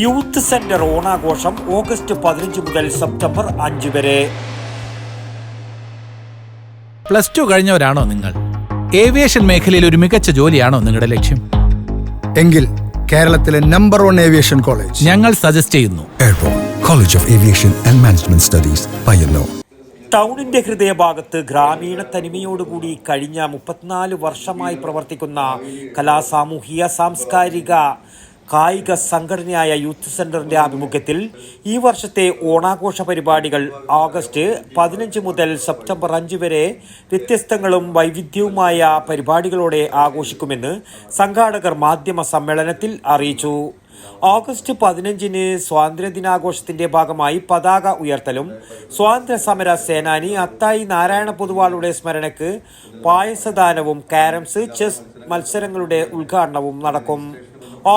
Youth centre ഓണാഘോഷം August 15 മുതൽ September 5 വരെ. +2 കഴിഞ്ഞവരാണോ നിങ്ങൾ? ഏവിയേഷൻ മേഖലയിൽ ഒരു മികച്ച ജോലിയാണോ നിങ്ങളുടെ ലക്ഷ്യം? എങ്കിൽ കേരളത്തിലെ നമ്പർ 1 ഏവിയേഷൻ കോളേജ് ഞങ്ങൾ സജസ്റ്റ് ചെയ്യുന്നു. Airport college of aviation and management studies, Payyanur. ടൗണിന്റെ ഹൃദയഭാഗത്ത് ഗ്രാമീണ തനിമയോടുകൂടി കഴിഞ്ഞ 34 വർഷമായി പ്രവർത്തിക്കുന്ന സാമൂഹിക സാംസ്കാരിക കായിക സംഘടനയായ യൂത്ത് സെന്ററിന്റെ ആഭിമുഖ്യത്തിൽ ഈ വർഷത്തെ ഓണാഘോഷ പരിപാടികൾ ഓഗസ്റ്റ് 15 മുതൽ സെപ്റ്റംബർ 5 വരെ വ്യത്യസ്തങ്ങളും വൈവിധ്യവുമായ പരിപാടികളോടെ ആഘോഷിക്കുമെന്ന് സംഘാടകർ മാധ്യമ സമ്മേളനത്തിൽ അറിയിച്ചു. ഓഗസ്റ്റ് 15 സ്വാതന്ത്ര്യദിനാഘോഷത്തിന്റെ ഭാഗമായി പതാക ഉയർത്തലും സ്വാതന്ത്ര്യ സമര സേനാനി അത്തായി നാരായണ പൊതുവാളുടെ സ്മരണയ്ക്ക് പായസദാനവും കാരംസ് ചെസ് മത്സരങ്ങളുടെ ഉദ്ഘാടനവും നടക്കും.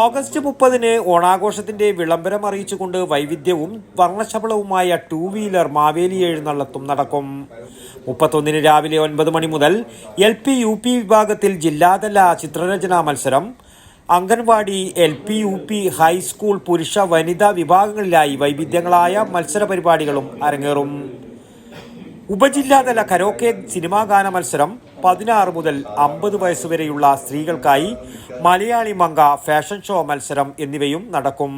ഓഗസ്റ്റ് 30 ഓണാഘോഷത്തിന്റെ വിളംബരം അറിയിച്ചുകൊണ്ട് വൈവിധ്യവും വർണ്ണശബളവുമായ 2 വീലർ മാവേലി എഴുന്നള്ളത്തും നടക്കും. 31 രാവിലെ 9 മണി മുതൽ LP UP വിഭാഗത്തിൽ ജില്ലാതല ചിത്രരചനാ മത്സരം, അംഗൻവാടി LP UP ഹൈസ്കൂൾ പുരുഷ വനിതാ വിഭാഗങ്ങളിലായി വൈവിധ്യങ്ങളായ മത്സര പരിപാടികളും അരങ്ങേറും. ഉപജില്ലാതല കരോക്കെ സിനിമാ ഗാന മത്സരം, 16 മുതൽ 50 വയസ്സുവരെയുള്ള സ്ത്രീകൾക്കായി മലയാളി മങ്ക ഫാഷൻ ഷോ മത്സരം എന്നിവയും നടക്കും.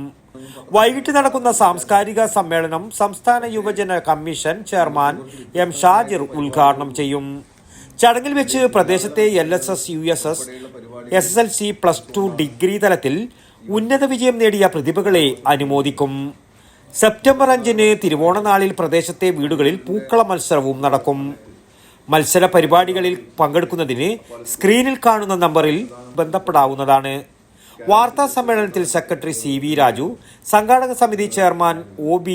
വൈകിട്ട് നടക്കുന്ന സാംസ്കാരിക സമ്മേളനം സംസ്ഥാന യുവജന കമ്മീഷൻ ചെയർമാൻ M ഷാജിർ ഉദ്ഘാടനം ചെയ്യും. ചടങ്ങിൽ വെച്ച് പ്രദേശത്തെ LSS USS SSLC +2 ഡിഗ്രി തലത്തിൽ ഉന്നത വിജയം നേടിയ പ്രതിഭകളെ അനുമോദിക്കും. സെപ്റ്റംബർ 5 തിരുവോണനാളിൽ പ്രദേശത്തെ വീടുകളിൽ പൂക്കള മത്സരവും നടക്കും. മത്സര പരിപാടികളിൽ പങ്കെടുക്കുന്നതിന് സ്ക്രീനിൽ കാണുന്ന നമ്പറിൽ ബന്ധപ്പെടാവുന്നതാണ്. വാർത്താ സമ്മേളനത്തിൽ സെക്രട്ടറി CV രാജു, സംഘാടക സമിതി chairman OB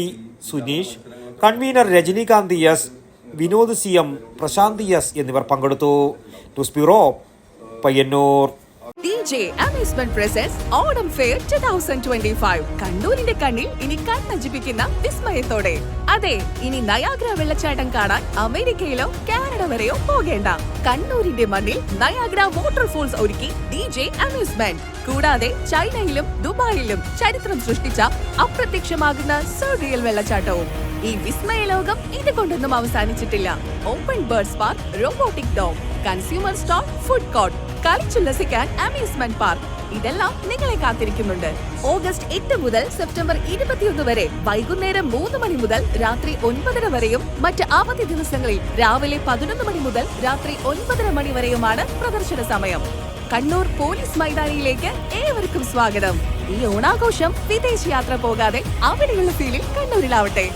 Suneesh, convener Rajinikanth S, Vinod CM, Prashanth S എന്നിവർ പങ്കെടുത്തു. News bureau, Payyanur. DJ Amusement Presents Onam fair 2025. കണ്ണൂരിന്റെ കണ്ണിൽ ഇനി കണ്ണഞ്ചിപ്പിക്കുന്ന വിസ്മയത്തോടെ. അതെ, ഇനി നയാഗ്ര വെള്ളച്ചാട്ടം കാണാൻ അമേരിക്കയിലോ കാനഡ വരെയോ പോകേണ്ട. കണ്ണൂരിന്റെ മണ്ണിൽ നയാഗ്ര വാട്ടർഫോൾസ് ഒരുക്കി DJ Amusement. കൂടാതെ ചൈനയിലും ദുബായിലും ചരിത്രം സൃഷ്ടിച്ച അപ്രത്യക്ഷമാകുന്ന സർറിയൽ വെള്ളച്ചാട്ടവും. ഈ വിസ്മയ ലോകം ഇതുകൊണ്ടൊന്നും അവസാനിച്ചിട്ടില്ല. Open birds park, robotic dome, consumer store, food court, കളിച്ചുല്ലസിക്കാൻ അമ്യൂസ്മെന്റ് പാർക്ക്, ഇതെല്ലാം നിങ്ങളെ കാത്തിരിക്കുന്നുണ്ട്. ഓഗസ്റ്റ് 8 മുതൽ സെപ്റ്റംബർ 21 വരെ വൈകുന്നേരം 3 മണി മുതൽ രാത്രി 9:30 വരെയും മറ്റ് അവധി ദിവസങ്ങളിൽ രാവിലെ 11 മണി മുതൽ രാത്രി 9:30 മണി വരെയുമാണ് പ്രദർശന സമയം. കണ്ണൂർ പോലീസ് മൈതാനിയിലേക്ക് ഏവർക്കും സ്വാഗതം. ഈ ഓണാഘോഷം വിദേശയാത്ര പോകാതെ അവിടെയുള്ള ഫീലിൽ കണ്ണൂരിലാവട്ടെ.